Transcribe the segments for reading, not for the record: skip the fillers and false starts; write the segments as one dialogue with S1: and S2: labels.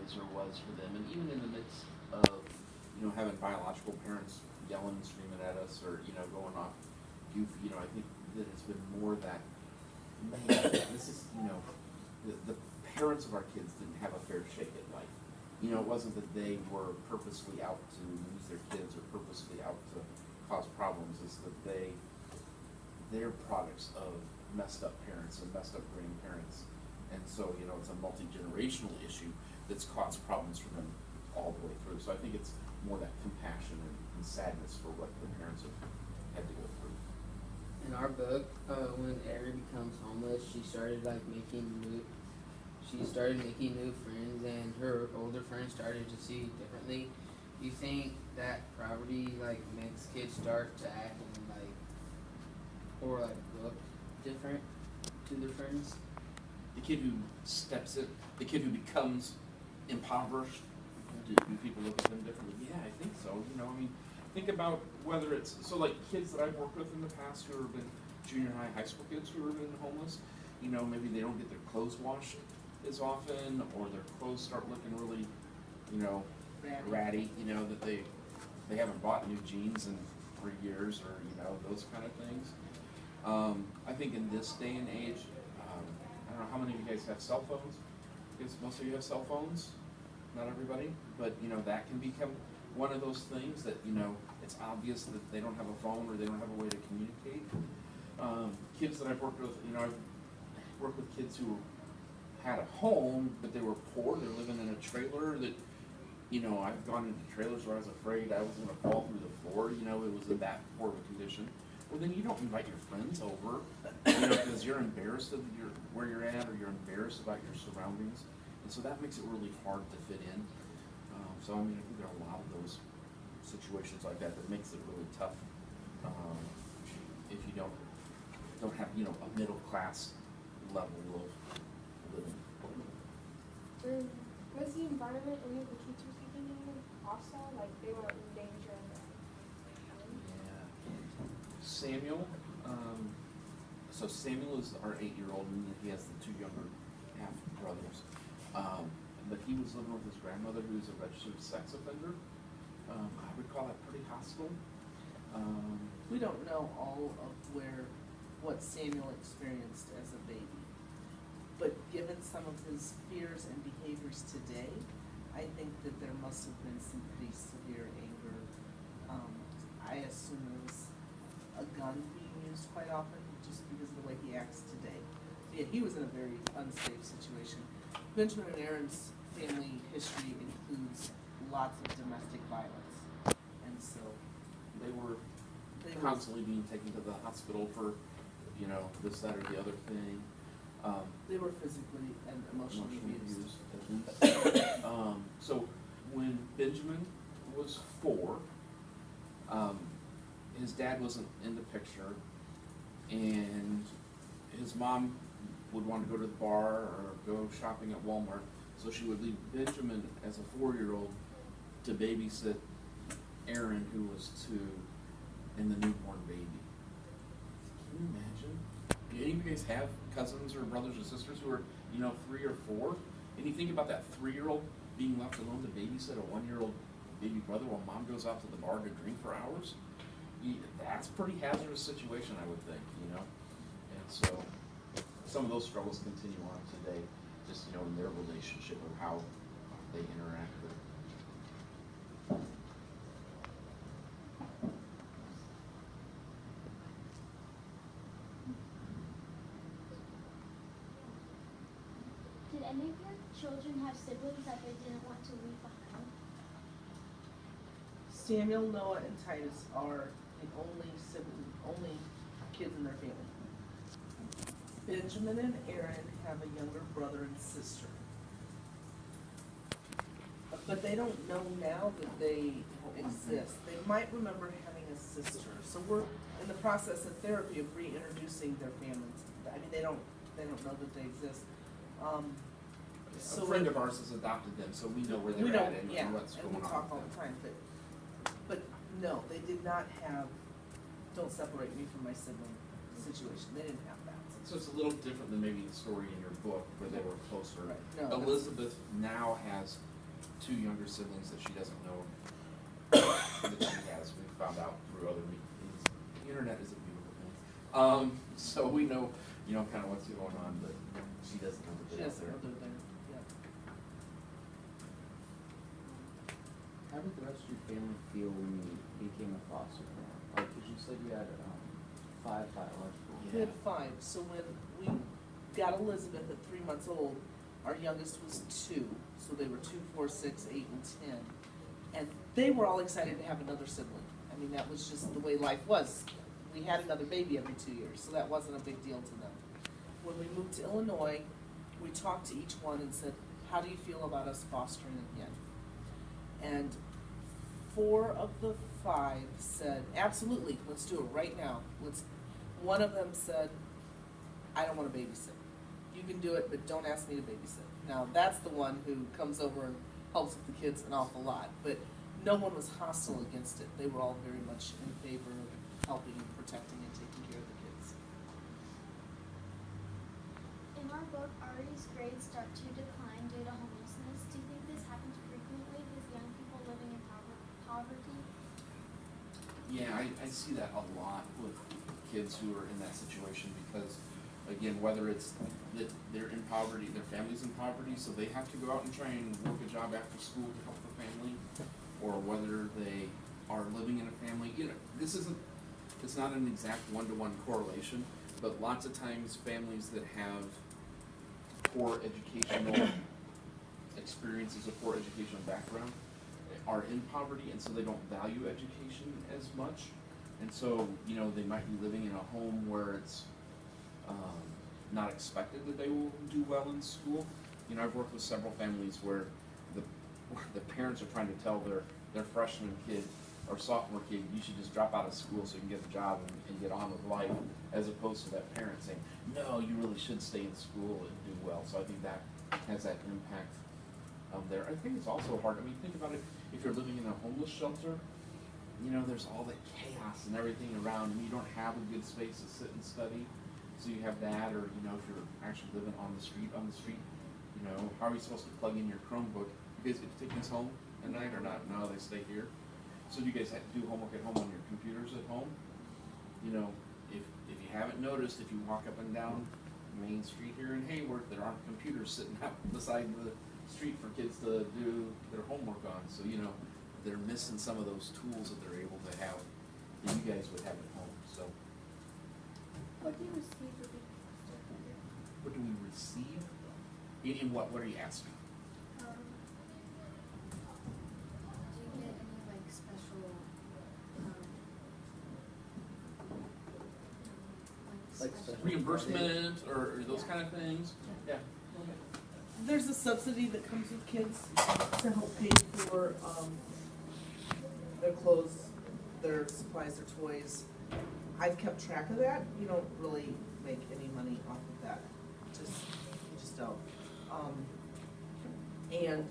S1: answer was for them. And even in the midst of, having biological parents yelling and screaming at us, or, going off goofy, I think that it's been more that, man, this is, the parents of our kids didn't have a fair shake at life. It wasn't that they were purposely out to lose their kids or purposely out to cause problems. It's that they're products of messed up parents and messed up grandparents. And so, it's a multi-generational issue that's caused problems for them all the way through. So I think it's more that compassion and sadness for what the parents have had to go through.
S2: In our book, when Erin becomes homeless, she started making new friends, and her older friends started to see differently. You think that poverty makes kids start to act or look different to their friends?
S1: The kid who steps in, the kid who becomes impoverished, do people look at them differently? Yeah, I think so. Think about whether it's, kids that I've worked with in the past who have been junior high, high school kids who have been homeless, maybe they don't get their clothes washed as often, or their clothes start looking really, ratty, that they haven't bought new jeans in 3 years, or, those kind of things. I think in this day and age, I don't know how many of you guys have cell phones. I guess most of you have cell phones, not everybody, but that can become one of those things that it's obvious that they don't have a phone or they don't have a way to communicate. Kids that I've worked with, I've worked with kids who had a home, but they were poor. They're living in a trailer that, I've gone into trailers where I was afraid I was going to fall through the floor. It was in that poor of a condition. Well, then you don't invite your friends over, because you're embarrassed of where you're at, or you're embarrassed about your surroundings. And so that makes it really hard to fit in. I think there are a lot of those situations like that makes it really tough if you don't have, a middle class level of living.
S3: Was the environment any of the kids were sleeping in hostile? They were in danger in the home?
S1: Yeah. Samuel, so Samuel is our 8-year-old, and he has the 2 younger half brothers. But he was living with his grandmother, who is a registered sex offender. I would call that pretty hostile.
S4: We don't know all of what Samuel experienced as a baby. But given some of his fears and behaviors today, I think that there must have been some pretty severe anger. I assume there was a gun being used quite often, just because of the way he acts today. Yeah, he was in a very unsafe situation. Benjamin and Aaron's family history includes lots of domestic violence, and so
S1: they were constantly being taken to the hospital for, this, that, or the other thing.
S4: They were physically and emotionally abused.
S1: So when Benjamin was 4, his dad wasn't in the picture, and his mom would want to go to the bar or go shopping at Walmart, so she would leave Benjamin as a 4-year-old to babysit Aaron, who was 2, and the newborn baby. Can you imagine? Do any of you guys have cousins or brothers or sisters who are, 3 or 4? And you think about that 3-year-old being left alone to babysit a 1-year-old baby brother while mom goes out to the bar to drink for hours? That's a pretty hazardous situation, I would think, And so some of those struggles continue on today, just, in their relationship of how they interact with.
S5: Did any of your children have siblings that they didn't want to leave behind?
S4: Samuel, Noah, and Titus are the only kids in their family. Benjamin and Aaron have a younger brother and sister. But they don't know now that they exist. They might remember having a sister. So we're in the process of therapy of reintroducing their families. They don't know that they exist.
S1: So a friend of ours has adopted them, so we know where they're at and what's going on.
S4: And we talk all the time. But no, they did not have, don't separate me from my sibling situation. They didn't have that.
S1: So it's a little different than maybe the story in your book where they were closer.
S4: Right. No,
S1: Elizabeth now has two younger siblings that she doesn't know that she has. We found out through other means. The internet is a beautiful thing. So we know, kind of what's going on, but she doesn't know that
S4: She
S1: they're out
S4: doesn't
S1: there.
S4: know they're there, yeah.
S6: How did the rest of your family feel when you became a foster parent? Like, 'cause you said you had 5 biological.
S4: We had 5, so when we got Elizabeth at 3 months old, our youngest was 2, so they were 2, 4, 6, 8, and 10. And they were all excited to have another sibling. I mean, that was just the way life was. We had another baby every 2 years, so that wasn't a big deal to them. When we moved to Illinois, we talked to each one and said, how do you feel about us fostering again? And 4 of the 5 said, absolutely, let's do it right now. One of them said, I don't want to babysit. You can do it, but don't ask me to babysit. Now, that's the one who comes over and helps with the kids an awful lot, but no one was hostile against it. They were all very much in favor of helping and protecting and taking care of the kids.
S5: In our book, Ari's grades start to decline due to homelessness. Do you think this happens frequently with young people living in poverty?
S1: Yeah, I see that a lot with kids who are in that situation because, again, whether it's that they're in poverty, their family's in poverty, so they have to go out and try and work a job after school to help the family, or whether they are living in a family. It's not an exact one-to-one correlation, but lots of times families that have poor educational experiences, a poor educational background, are in poverty, and so they don't value education as much. And so, they might be living in a home where it's not expected that they will do well in school. I've worked with several families where the parents are trying to tell their freshman kid or sophomore kid, you should just drop out of school so you can get a job and get on with life, as opposed to that parent saying, no, you really should stay in school and do well. So I think that has that impact there. I think it's also hard. I mean, think about it. If you're living in a homeless shelter, there's all that chaos and everything around, and you don't have a good space to sit and study. So you have that, or if you're actually living on the street, how are you supposed to plug in your Chromebook? You guys get to take this home at night or not? No, they stay here. So do you guys have to do homework at home on your computers at home? If you haven't noticed, if you walk up and down Main Street here in Hayward, there aren't computers sitting out beside the street for kids to do their homework on. So they're missing some of those tools that they're able to have that you guys would have at home. So
S3: What do you receive for being a foster parent?
S1: what do we receive? In what? What are you asking?
S7: Do you get any special
S6: Like special
S1: Reimbursement or those kind of things? Yeah.
S4: There's a subsidy that comes with kids to help pay for their clothes, their supplies, their toys. I've kept track of that. You don't really make any money off of that. You just don't. And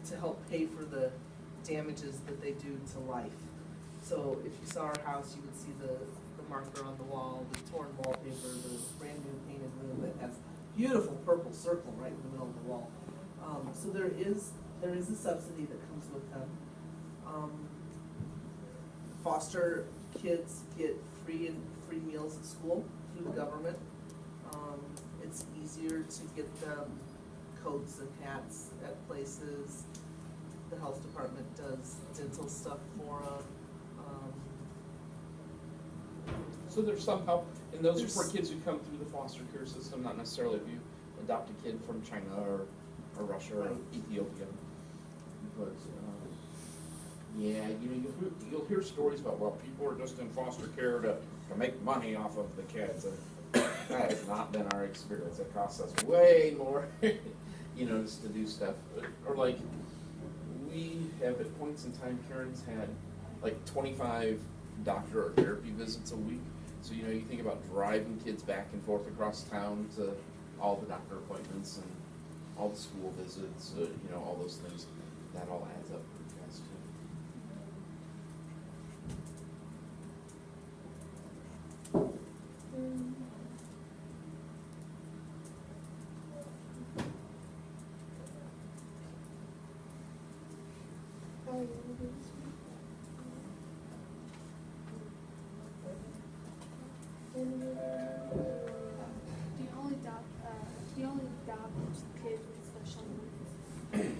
S4: to help pay for the damages that they do to life. So if you saw our house, you would see the marker on the wall, the torn wallpaper, the brand new painted room that has beautiful purple circle right in the middle of the wall. So there is a subsidy that comes with them. Foster kids get free meals at school through the government. It's easier to get them coats and hats at places. The health department does dental stuff for them.
S1: So there's some help, and those are for kids who come through the foster care system, not necessarily if you adopt a kid from China or Russia or Ethiopia. But yeah, you'll hear stories about, well, people are just in foster care to make money off of the kids, and that has not been our experience. It costs us way more, just to do stuff. Or like, we have at points in time, Karen's had like 25 doctor or therapy visits a week. So, you think about driving kids back and forth across town to all the doctor appointments and all the school visits, all those things. That all adds up pretty fast too.
S3: Oh, you wanna do this one?
S8: Do you only adopt kids with special needs?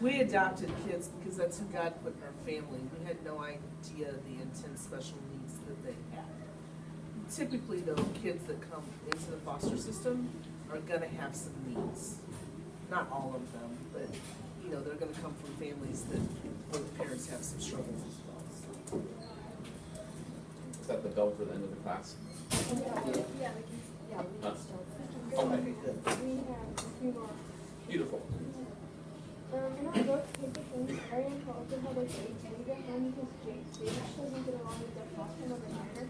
S4: We adopted kids because that's who God put in our family. We had no idea the intense special needs that they had. Typically, though, kids that come into the foster system are gonna have some needs. Not all of them, but, you know, they're gonna come from families that, where the parents have some struggles as well. So.
S1: Is that the bell for the end of the class?
S3: Yeah, we
S1: Huh?
S3: can start.
S1: Okay, good.
S3: We have a few more.
S1: Beautiful.
S3: In our book, Take the Things, Arian told us how their grades didn't get home because David doesn't get along with their foster mother Tanner.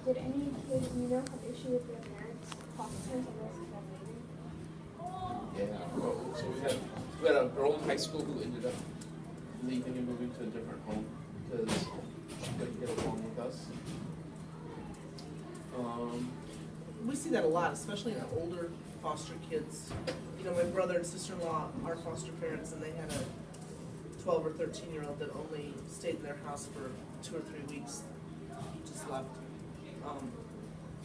S3: Did any kids you know have issue with their parents, foster parents, or rest of them leaving?
S1: Yeah, well, so we had a girl in high school who ended up leaving and moving to a different home because she couldn't get along with us.
S4: We see that a lot, especially in the older foster kids. You know, my brother and sister-in-law are foster parents, and they had a 12 or 13-year-old that only stayed in their house for 2 or 3 weeks. Just left,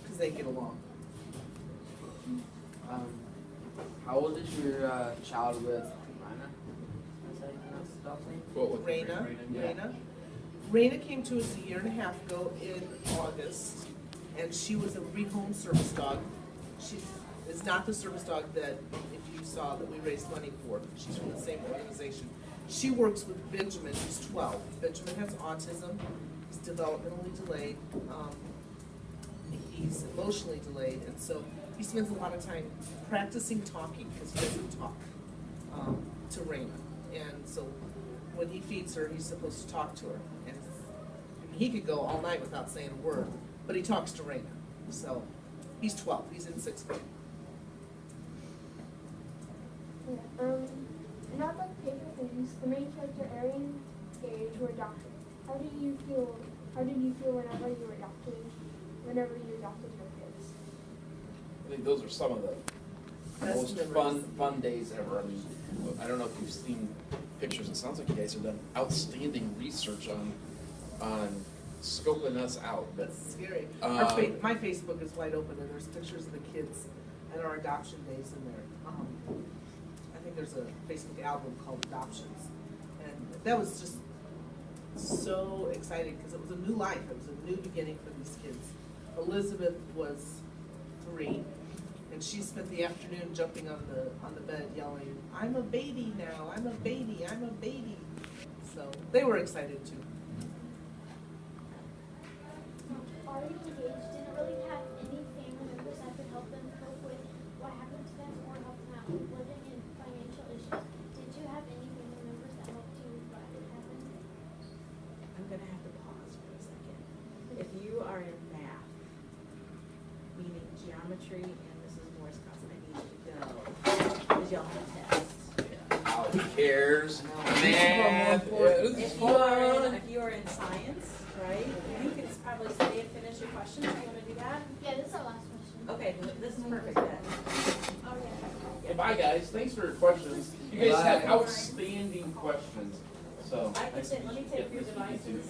S4: because they get along.
S2: How old is your child with Rhina? Is that how you pronounce the dog's name?
S1: What with
S4: Raina,
S1: yeah.
S4: Raina. Raina came to us a year and a half ago in August, and she was a rehome service dog. She is not the service dog that, if you saw, that we raised money for. She's from the same organization. She works with Benjamin, who's 12. Benjamin has autism. He's developmentally delayed. He's emotionally delayed, and so he spends a lot of time practicing talking because he doesn't talk to Raina. And so when he feeds her, he's supposed to talk to her. And I mean, he could go all night without saying a word, but he talks to Raina. So he's 12. He's in 6th grade.
S3: Yeah. In our book, Take the Things, the main character, Arian, Gage, were adopted. How did you feel whenever you adopted your kids?
S1: I think those are some of the
S4: Best
S1: most
S4: memories.
S1: fun days ever. I mean, I don't know if you've seen pictures. It sounds like you guys have done outstanding research on scoping us out. But
S4: That's scary.
S1: Um,
S4: My Facebook is wide open, and there's pictures of the kids and our adoption days in there. I think there's a Facebook album called Adoptions, and that was just so exciting because it was a new life. It was a new beginning for these kids. Elizabeth was 3, and she spent the afternoon jumping on the bed yelling, "I'm a baby now! I'm a baby! I'm a baby!" So they were excited too.
S5: Ari and Gage didn't really have any family members that could help them cope with what happened to them or help them out with living in financial issues. Did you have any family members that helped you with what happened?
S9: I'm gonna have to pause for a second. If you are in math, meaning geometry and Mrs. Moore's class, I need you to go, because y'all have tests.
S1: who cares?
S2: No.
S1: Math.
S9: If you are in science, right, you can probably stay and finish your questions. You wanna do that?
S5: Yeah, this is our last question.
S9: Okay, this is perfect then.
S5: Oh, yeah.
S1: Hey, bye guys. Thanks for your questions. You guys had outstanding questions. So
S9: I can say, let me take your devices.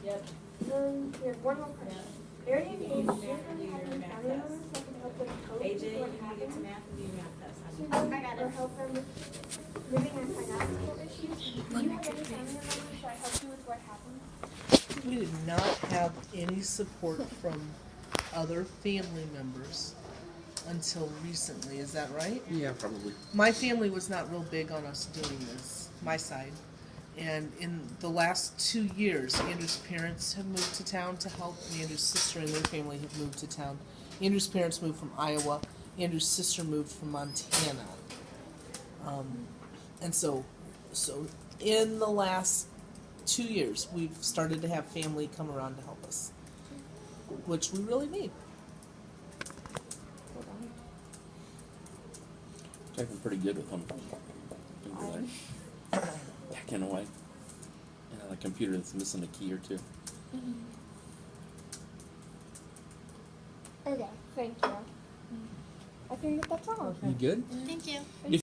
S9: Yep.
S3: We have one more question. Arian and Gage didn't really have any family members that could help them cope
S9: AJ,
S3: with
S9: you
S3: what
S9: need to get
S3: happened
S9: to math and do math test.
S5: I got
S3: or
S5: it.
S3: help them with living in financial issues. Do you have any family members that helped you with what happened?
S4: We did not have any support from other family members until recently, is that right?
S1: yeah, probably.
S4: My family was not real big on us doing this, my side. And in the last 2 years, Andrew's parents have moved to town to help, and Andrew's sister and their family have moved to town. Andrew's parents moved from Iowa, Andrew's sister moved from Montana. And so in the last 2 years, we've started to have family come around to help us, which we really need.
S10: I've been pretty good with them. Been good at backing away. And a computer that's missing a key or two.
S3: Okay, thank you. I think that's all.
S10: You good?
S5: Thank you.